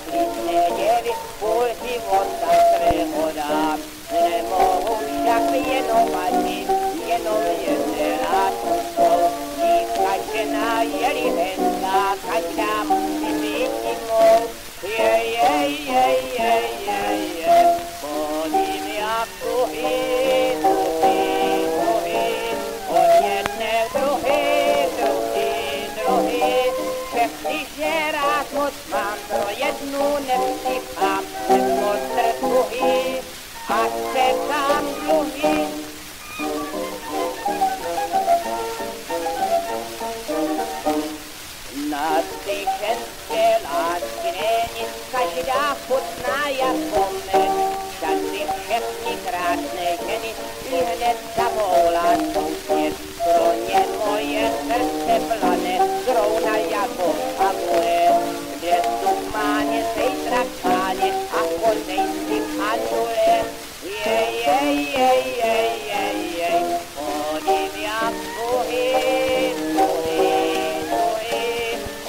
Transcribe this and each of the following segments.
Slibné děvy půl života svého dám, nemohu však jenom jeden rád úkol. Díka žena je-li hezká, každá musí být i mou. Chodím jak kruhy, od jedné druhý, všechny, že rád moc mám, pro jednu nevzdychám, moc druhý, a čekám dluhy. Na ty ženské lásky není každá chutná jako med. Tady všechny krásné ženy i hned samou lásku smět. Pro ně moje srdce plane, zrovna jako amulet. Kde tu máně, zejtra káně a chodej si andule. Chodím jak dluhy,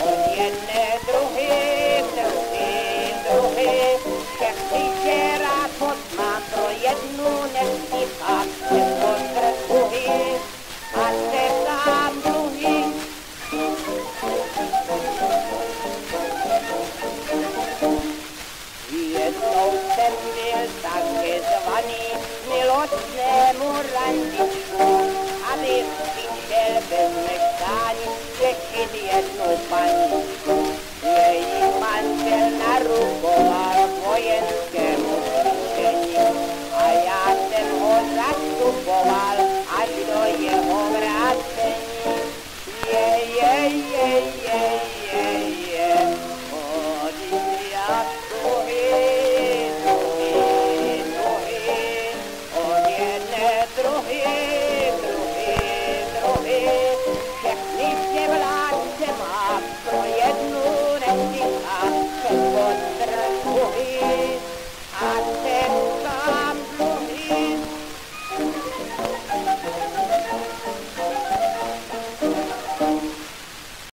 od jedné druhý, všechny, že rád moc mám, pro jednu nesmí.